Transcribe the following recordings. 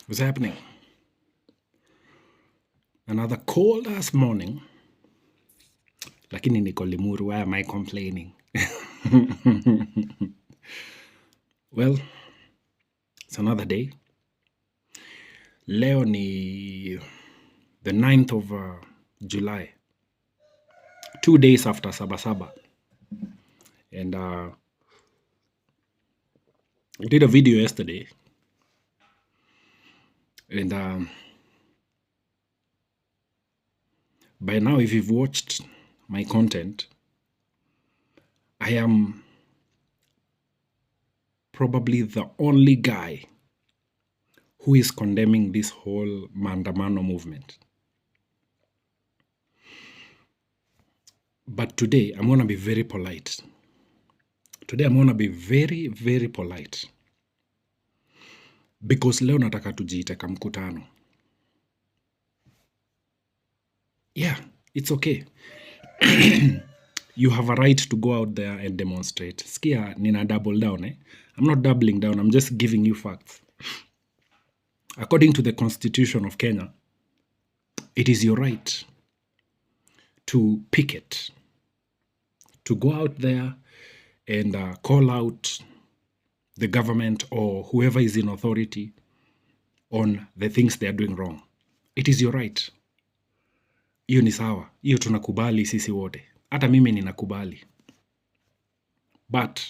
What's happening? Another cold ass morning. Lakini niko Limuru, why am I complaining? Well, it's another day. Leo ni the 9th of July. 2 days after Sabasaba. And I did a video yesterday. And by now, if you've watched my content, I am probably the only guy who is condemning this whole Maandamano movement. But today, I'm going to be very polite. Today, I'm going to be very, very polite. Because leo nataka tujiite Kamkutano. Yeah, it's okay. You have a right to go out there and demonstrate. Skia, nina double down, eh? I'm not doubling down, I'm just giving you facts. According to the Constitution of Kenya, it is your right to picket, to go out there and call out the government or whoever is in authority on the things they are doing wrong. It is your right. Hiyo ni sawa. Hiyo tunakubali sisi wote. Hata mimi ninakubali. But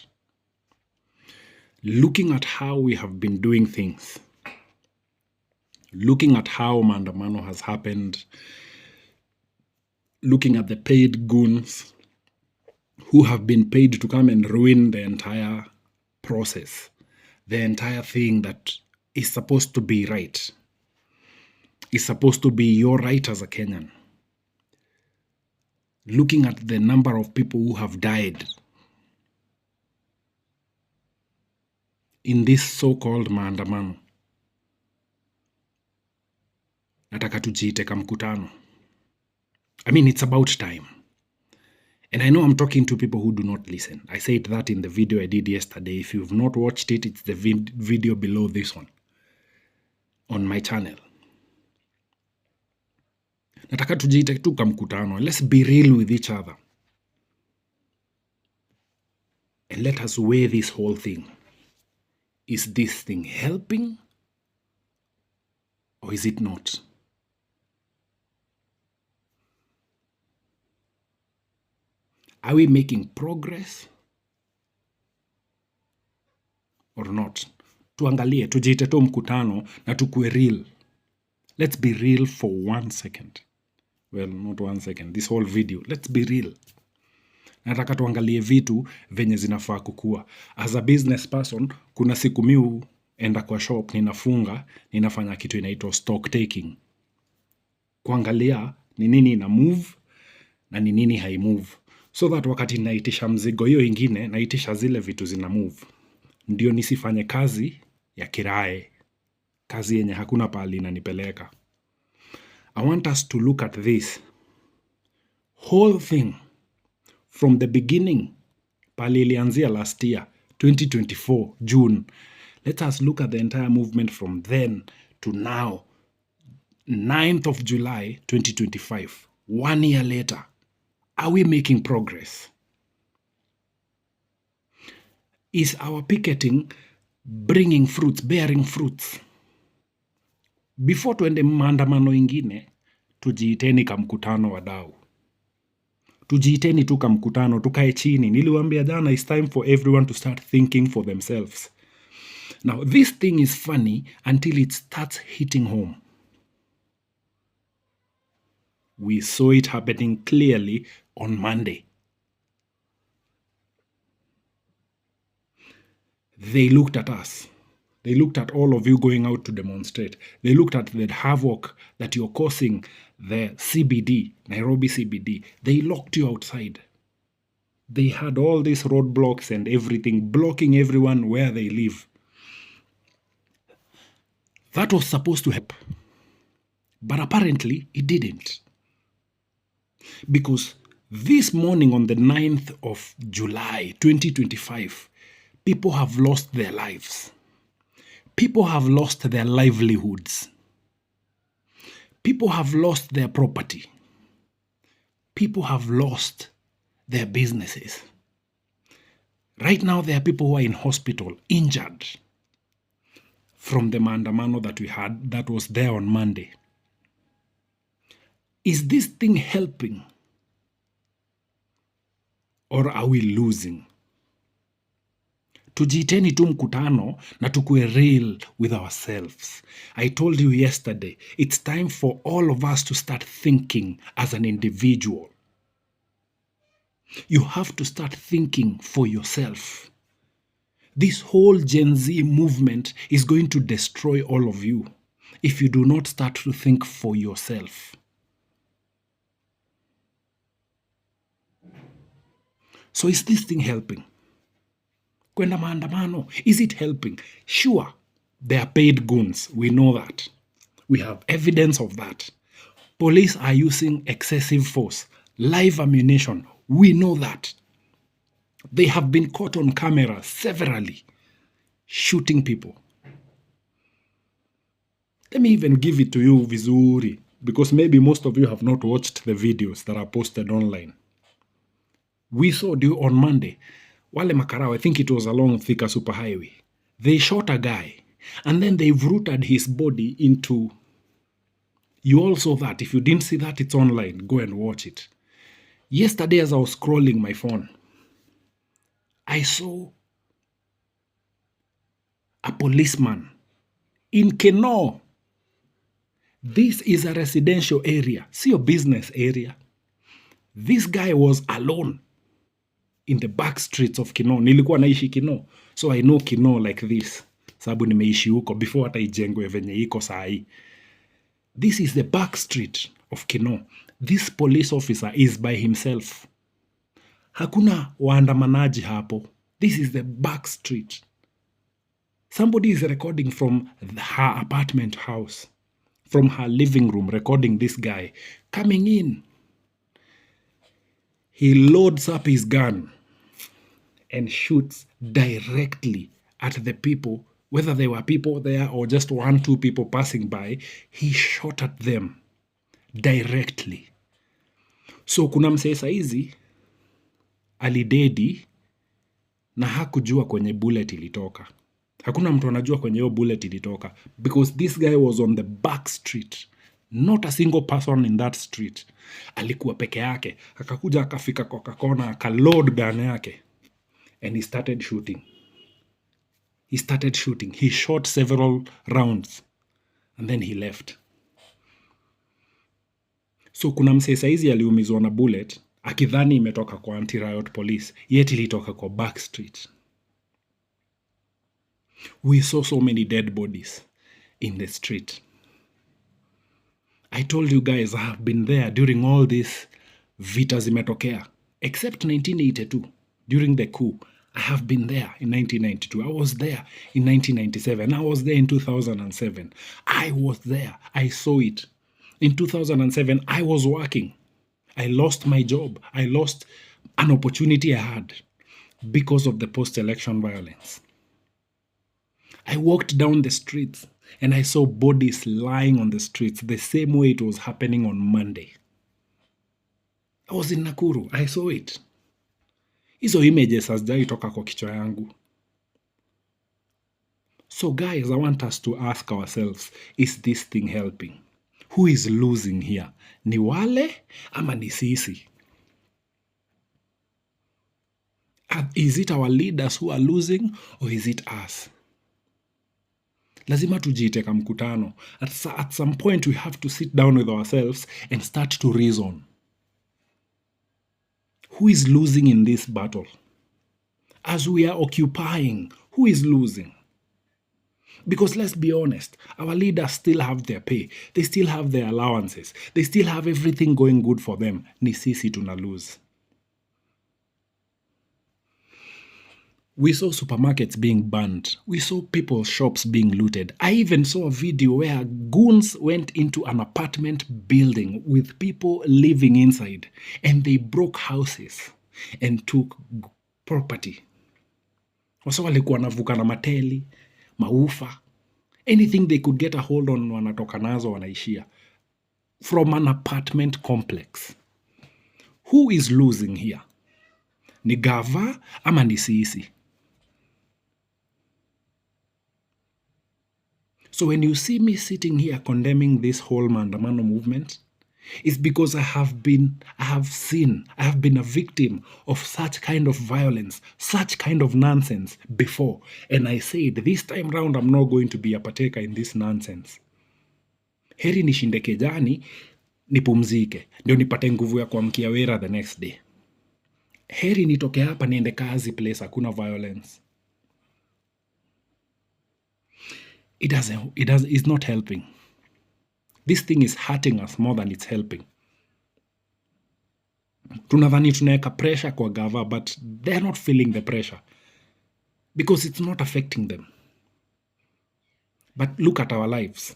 looking at how we have been doing things, looking at how Maandamano has happened, looking at the paid goons who have been paid to come and ruin the entire process, the entire thing that is supposed to be right, is supposed to be your right as a Kenyan. Looking at the number of people who have died in this so-called Maandamano, nataka tujiite Kamkutano. I mean, it's about time. And I know I'm talking to people who do not listen. I said that in the video I did yesterday. If you've not watched it, it's the video below this one on my channel. Nataka tujiite tu Kamkutano. Let's be real with each other. And let us weigh this whole thing. Is this thing helping or is it not? Are we making progress or not? Tuangalie, tujiite tu mkutano na tukue real. Let's be real for 1 second. Well, not 1 second. This whole video. Let's be real. Nataka tuangalie vitu venye zinafaa kukua. As a business person, kuna siku miu enda kwa shop, ninafunga, ninafanya kitu inaitwa stock taking. Kuangalia ni nini ina move na ni nini hai move. So that wakati naitisha mzigo hiyo ingine, naitisha zile vitu zina move. Ndio nisifanye kazi ya kirae. Kazi yenye hakuna pahali inanipeleka. I want us to look at this whole thing from the beginning, pali ilianzia last year, 2024, June. Let us look at the entire movement from then to now, 9th of July, 2025. 1 year later, are we making progress? Is our picketing bringing fruits, bearing fruits? Before tuende maandamano ingine, tujiiteni Kamkutano wadau. Tujiiteni tu Kamkutano, tukae chini. Niliwaambia jana, it's time for everyone to start thinking for themselves. Now, this thing is funny until it starts hitting home. We saw it happening clearly on Monday. They looked at us. They looked at all of you going out to demonstrate. They looked at the havoc that you're causing the CBD, Nairobi CBD. They locked you outside. They had all these roadblocks and everything, blocking everyone where they live. That was supposed to help. But apparently, it didn't. Because this morning on the 9th of July, 2025, people have lost their lives. People have lost their livelihoods. People have lost their property. People have lost their businesses. Right now, there are people who are in hospital, injured from the maandamano that we had that was there on Monday. Is this thing helping? Or are we losing? Tujiiteni tu mkutano na tukue real with ourselves. I told you yesterday, it's time for all of us to start thinking as an individual. You have to start thinking for yourself. This whole Gen Z movement is going to destroy all of you if you do not start to think for yourself. So is this thing helping? Kwenda maandamano, is it helping? Sure, they are paid goons. We know that. We have evidence of that. Police are using excessive force, live ammunition. We know that. They have been caught on camera severally shooting people. Let me even give it to you vizuri, because maybe most of you have not watched the videos that are posted online. We saw on Monday, wale makarao, I think it was along Thika Superhighway, they shot a guy and then they've rooted his body into... You all saw that. If you didn't see that, it's online. Go and watch it. Yesterday, as I was scrolling my phone, I saw a policeman in Keno. This is a residential area. See your business area. This guy was alone in the back streets of Kino. Nilikuwa naishi Kino, so I know Kino like this. Sababu nimeishi huko before hata ijengwe venye iko sahi. This is the back street of Kino. This police officer is by himself. Hakuna waandamanaji hapo. This is the back street. Somebody is recording from her apartment house, from her living room, recording this guy coming in. He loads up his gun and shoots directly at the people, whether there were people there or just 1-2 people passing by. He shot at them directly. So kuna msee saizi alidedi na hakujua kwenye bullet ilitoka. Hakuna mtu anajua kwenye hiyo bullet ilitoka, because this guy was on the back street. Not a single person in that street. Alikuwa peke yake. Akakuja akafika kwa kona, akaload gun yake, and he started shooting. He shot several rounds and then he left. So kuna msee saizi aliumizwa na bullet akidhani imetoka kwa anti-riot police, yet ilitoka kwa back street. We saw so many dead bodies in the street. I told you guys I have been there during all this vita zimetokea, except 1982 during the coup. I have been there in 1992. I was there in 1997. I was there in 2007. I was there. I saw it. In 2007, I was working. I lost my job. I lost an opportunity I had because of the post-election violence. I walked down the streets and I saw bodies lying on the streets the same way it was happening on Monday. I was in Nakuru. I saw it. Hizo images hazijaitoka kwa kichwa yangu. So guys, I want us to ask ourselves, is this thing helping? Who is losing here? Ni wale ama ni sisi? Is it our leaders who are losing, or is it us? Lazima tujiite kamkutano. At some point we have to sit down with ourselves and start to reason. Who is losing in this battle? As we are occupying, who is losing? Because let's be honest, our leaders still have their pay. They still have their allowances. They still have everything going good for them. Ni sisi tuna lose. We saw supermarkets being burned. We saw people's shops being looted. I even saw a video where goons went into an apartment building with people living inside, and they broke houses and took property. Wasa walikuwa wanavuka na mateli, maufa. Anything they could get a hold on wanatoka nazo wanaishia. From an apartment complex. Who is losing here? Ni gava ama ni sisi? So when you see me sitting here condemning this whole maandamano movement, it's because I have been a victim of such kind of violence, such kind of nonsense before. And I said, this time round, I'm not going to be a partaker in this nonsense. Heri nishinde kejani, nipumzike, ndio nipate nguvu ya kuamkia wera the next day. Heri nitoke hapa niende kazi place hakuna violence. It's not helping. This thing is hurting us more than it's helping. Tunadhani tunaweka pressure kwa gava, but they're not feeling the pressure because it's not affecting them. But look at our lives.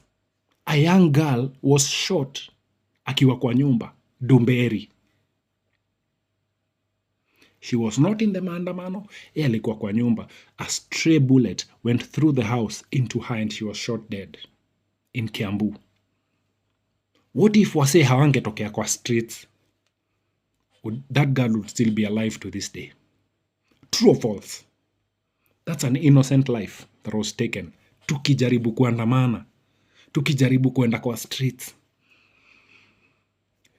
A young girl was shot akiwa kwa nyumba, Dumberi. She was not in the maandamano, yeye alikuwa kwa nyumba. A stray bullet went through the house into her and she was shot dead in Kiambu. What if wase hawangetokea kwa streets? That girl would still be alive to this day. True or false? That's an innocent life that was taken. Tukijaribu kuandamana, tukijaribu kuenda kwa streets.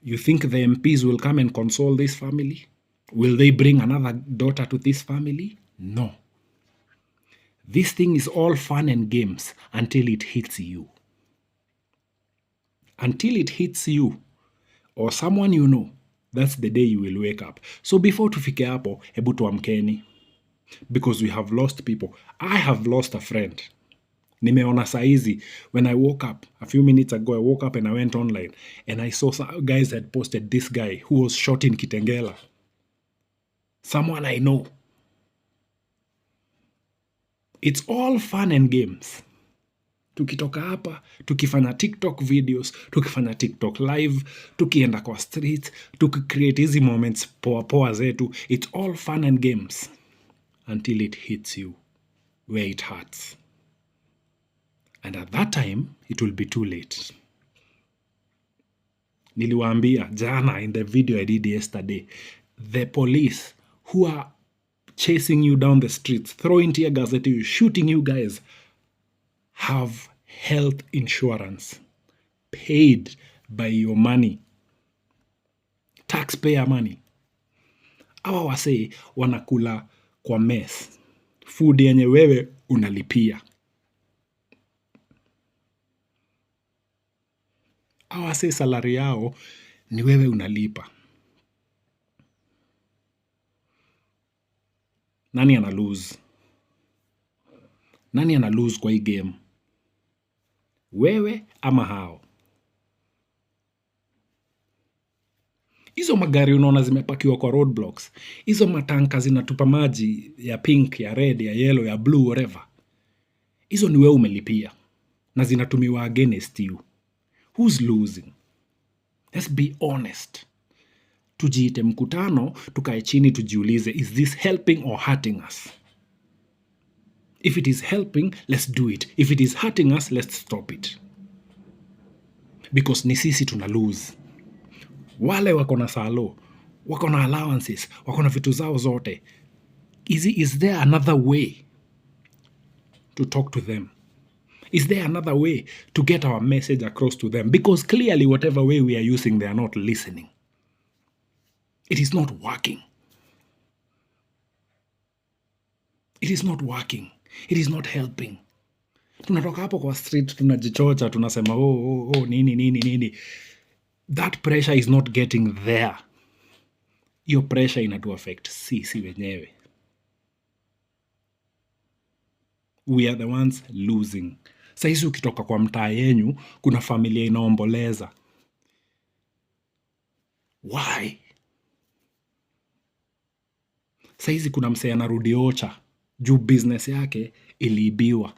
You think the MPs will come and console this family? Will they bring another daughter to this family? No. This thing is all fun and games until it hits you. Until it hits you or someone you know, that's the day you will wake up. So before tufike hapo, hebu tuamkeni. Because we have lost people. I have lost a friend. Nimeona saizi, when I woke up, a few minutes ago, I woke up and I went online and I saw some guys had posted this guy who was shot in Kitengela. Someone I know. It's all fun and games. Tukitoka hapa, tukifanya TikTok videos, tukifanya TikTok live, tukienda kwa street, tukicreate hizi moments poa zetu. It's all fun and games until it hits you where it hurts. And at that time, it will be too late. Niliwaambia jana in the video I did yesterday, the police who are chasing you down the streets, throwing tear gas at you, shooting you guys, have health insurance paid by your money, taxpayer money. Hawa wasee wanakula kwa mess, food yenye wewe unalipia. Hawa wasee salary yao ni wewe unalipa. Nani ana lose? Nani ana lose kwa hii game? Wewe ama hao? Hizo magari unaona zimepakiwa kwa roadblocks. Hizo matanka zinatupa maji ya pink, ya red, ya yellow, ya blue, whatever. Hizo ni wewe umelipia. Na zinatumiwa against you. Who's losing? Let's be honest. Tujiite mkutano, tukae chini tujiulize, is this helping or hurting us? If it is helping, let's do it. If it is hurting us, let's stop it. Because ni sisi tuna lose. Wale wako na salo, wako na allowances, wako na vitu zao zote. Is there another way to talk to them? Is there another way to get our message across to them? Because clearly whatever way we are using, they are not listening. It is not working. It is not working. It is not helping. Tunatoka hapo kwa street, tunajichocha, tunasema nini. That pressure is not getting there. Your pressure inatu affect sisi wenyewe. We are the ones losing. Saizi ukitoka kwa mtaa yenyu, kuna familia inaomboleza. Why? Saizi kuna msee anarudi Ocha juu business yake iliibiwa.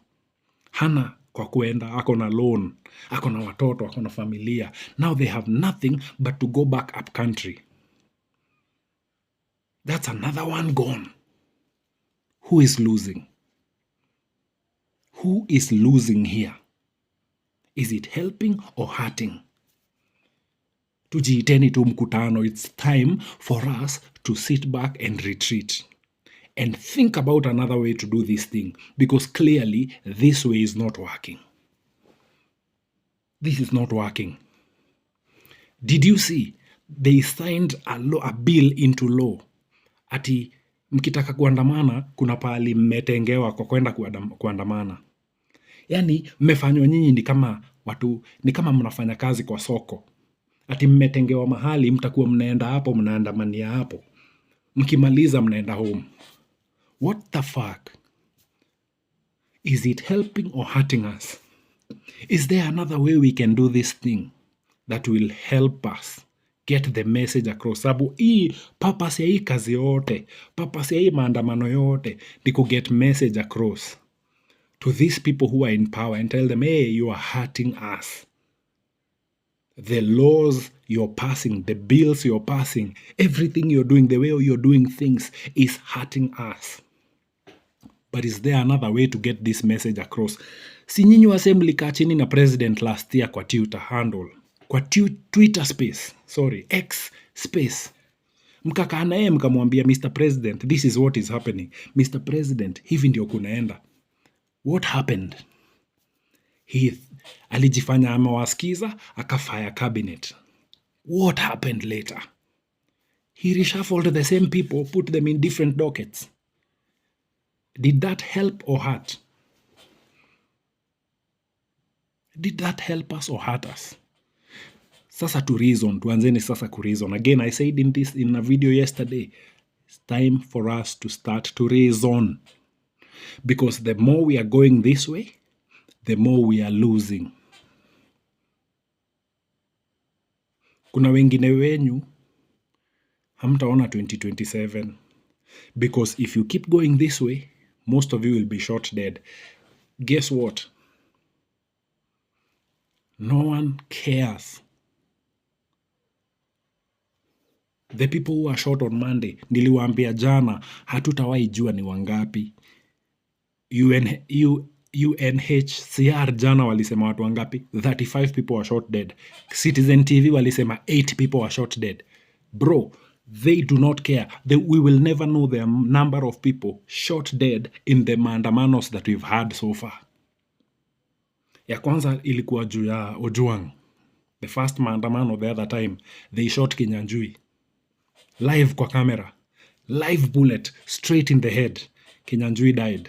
Hana kwa kuenda, ako na loan, ako na watoto, ako na familia. Now they have nothing but to go back up country. That's another one gone. Who is losing? Who is losing here? Is it helping or hurting? Tujiiteni tu mkutano. It's time for us to sit back and retreat and think about another way to do this thing, because clearly this way is not working. This is not working. Did you see they signed a bill into law ati mkitaka kuandamana kuna pahali mmetengewa kwa kwenda kuandamana. Yaani mmefanywa nyinyi ni kama watu, ni kama mnafanya kazi kwa soko. Ati mmetengewa mahali mtakuwa mnaenda hapo, mnaandamania hapo. Mkimaliza mnaenda home. What the fuck? Is it helping or hurting us? Is there another way we can do this thing that will help us get the message across? Sababu hii purpose ya hii kazi yote, purpose ya hii maandamano yote ni ku get message across to these people who are in power and tell them, hey, you are hurting us. The laws you're passing, the bills you're passing, everything you're doing, the way you're doing things is hurting us. But is there another way to get this message across? Si nyinyi wase mlikaa chini na president last year kwa Twitter handle, kwa Twitter space, sorry, X space. Mkakaa naye mkamwambia, Mr. President, this is what is happening. Mr. President, hivi ndio kunaenda. What happened? He alijifanya amewasikiza, akafire cabinet. What happened later? He reshuffled the same people, put them in different dockets. Did that help or hurt? Did that help us or hurt us? Sasa to reason, tuanzeni sasa ku reason. Again, I said in a video yesterday, it's time for us to start to reason. Because the more we are going this way, the more we are losing. Kuna wengine wenyu hamtaona 2027. Because if you keep going this way, most of you will be shot dead. Guess what? No one cares. The people who are shot on Monday, niliwaambia jana, hatutawahi jua ni wangapi. UNHCR jana walisema watu wangapi? 35 people were shot dead. Citizen TV walisema 8 people were shot dead. Bro, they do not care. We will never know the number of people shot dead in the maandamanos that we've had so far. Ya kwanza ilikuwa juu ya Ojwang. The first maandamano the other time, they shot Kinyanjui. Live kwa camera. Live bullet straight in the head. Kinyanjui died.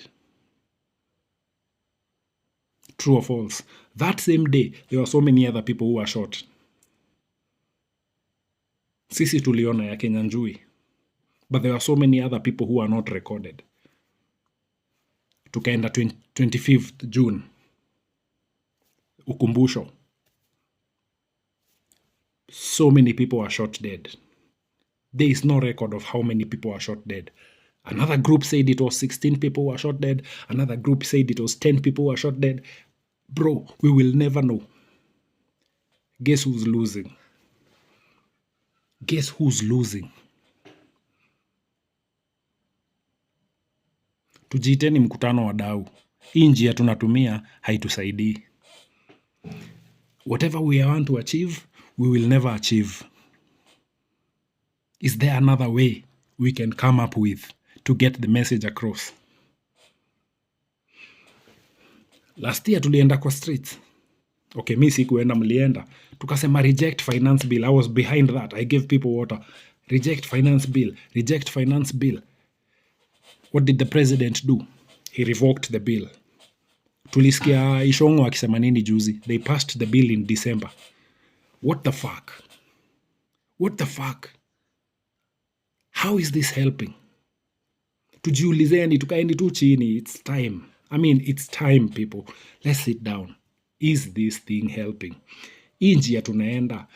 True or false? That same day, there were so many other people who were shot. Sisi tuliona ya Kinyanjui. But there were so many other people who are not recorded. Tukaenda 25th June. Ukumbusho. So many people were shot dead. There is no record of how many people were shot dead. Another group said it was 16 people were shot dead. Another group said it was 10 people were shot dead. Bro, we will never know. Guess who's losing? Guess who's losing? Tujiiteni mkutano wadau. Hii njia tunatumia haitusaidii. Whatever we want to achieve, we will never achieve. Is there another way we can come up with to get the message across? Last year tulienda kwa streets. Okay, mi sikuenda, mlienda. Tukasema reject finance bill. I was behind that. I gave people water. Reject finance bill. Reject finance bill. What did the president do? He revoked the bill. Tulisikia Ishongo akisema nini juzi? They passed the bill in December. What the fuck? What the fuck? How is this helping? Tujiulizeni, tukaendi tu chini. It's time. I mean, it's time, people. Let's sit down. Is this thing helping? Hii njia tunaenda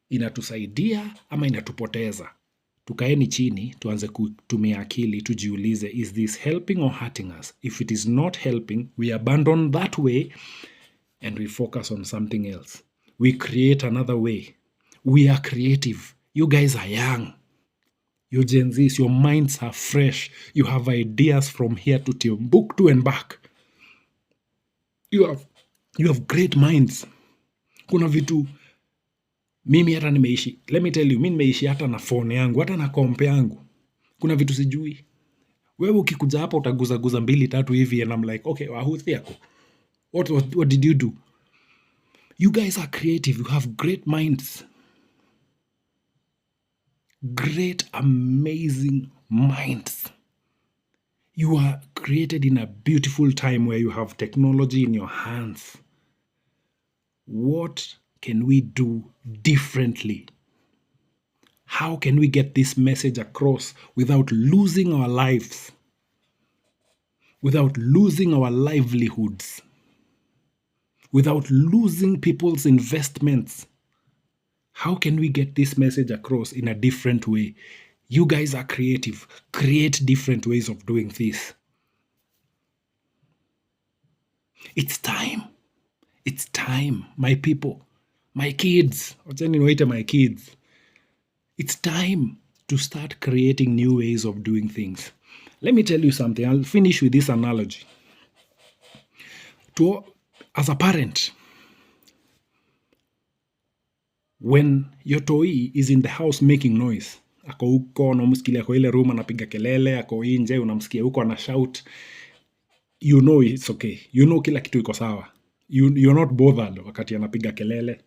inatusaidia ama inatupoteza? Tukaeni chini, tuanze kutumia akili, tujiulize, is this helping or hurting us? If it is not helping, we abandon that way and we focus on something else. We create another way. We are creative. You guys are young. You're Gen Zs. Your minds are fresh. You have ideas from here to Timbuktu and back. You have You have great minds. Kuna vitu mimi hata nimeishi, let me tell you, mimi nimeishi hata na phone yangu, hata na kompe yangu. Kuna vitu sijui. Wewe ukikuja hapa utaguzaguza 2-3 hivi and I'm like, okay, wahuthi yako. What did you do? You guys are creative. You have great minds. Great, amazing minds. You are created in a beautiful time where you have technology in your hands. What can we do differently? How can we get this message across without losing our lives, without losing our livelihoods, without losing people's investments? How can we get this message across in a different way? You guys are creative. Create different ways of doing this. It's time. It's time, my people, my kids. My kids. It's time to start creating new ways of doing things. Let me tell you something. I'll finish with this analogy. As a parent, when your toy is in the house making noise, ako huko unamsikia kwa ile room anapiga kelele, ako nje unamsikia huko ana shout, you know it's okay. You know kila kitu iko sawa. You're not bothered wakati anapiga kelele.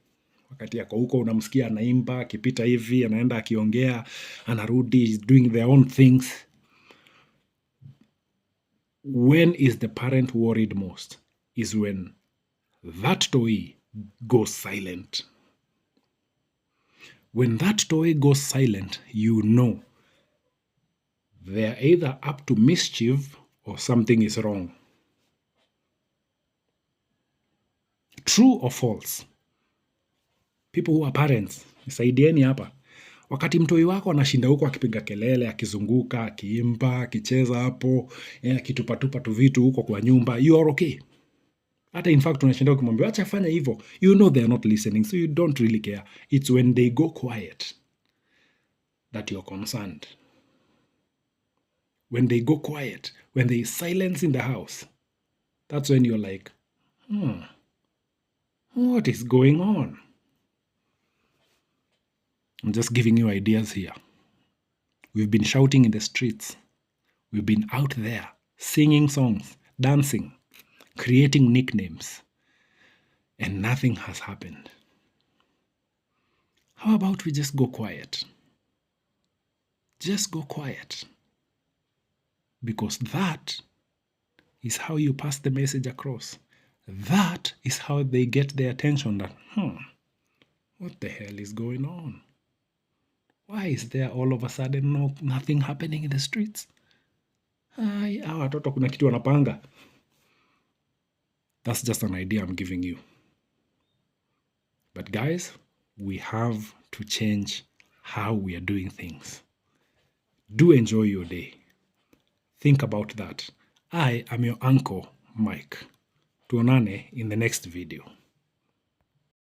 Wakati ako huko unamsikia anaimba, akipita hivi, anaenda akiongea, anarudi, is doing their own things. When is the parent worried most? Is when that toy goes silent. When that toy goes silent, you know they're either up to mischief or something is wrong. True or false? People who are parents, nisaidieni hapa. Wakati mtoi wako anashinda huko akipiga kelele, akizunguka, akiimba, akicheza hapo, akitupatupa tu vitu huko kwa nyumba, you are okay. Hata in fact unashinda ukimwambia acha fanya hivyo, you know they are not listening, so you don't really care. It's when they go quiet that you're concerned. When they go quiet, when there is silence in the house, that's when you're like, what is going on? I'm just giving you ideas here. We've been shouting in the streets. We've been out there singing songs, dancing, creating nicknames, and nothing has happened. How about we just go quiet? Just go quiet. Because that is how you pass the message across. That is how they get their attention that, what the hell is going on? Why is there all of a sudden nothing happening in the streets? Hawa watoto kuna kitu wanapanga. That's just an idea I'm giving you. But guys, we have to change how we are doing things. Do enjoy your day. Think about that. I am your uncle, Mike. Tuonane in the next video.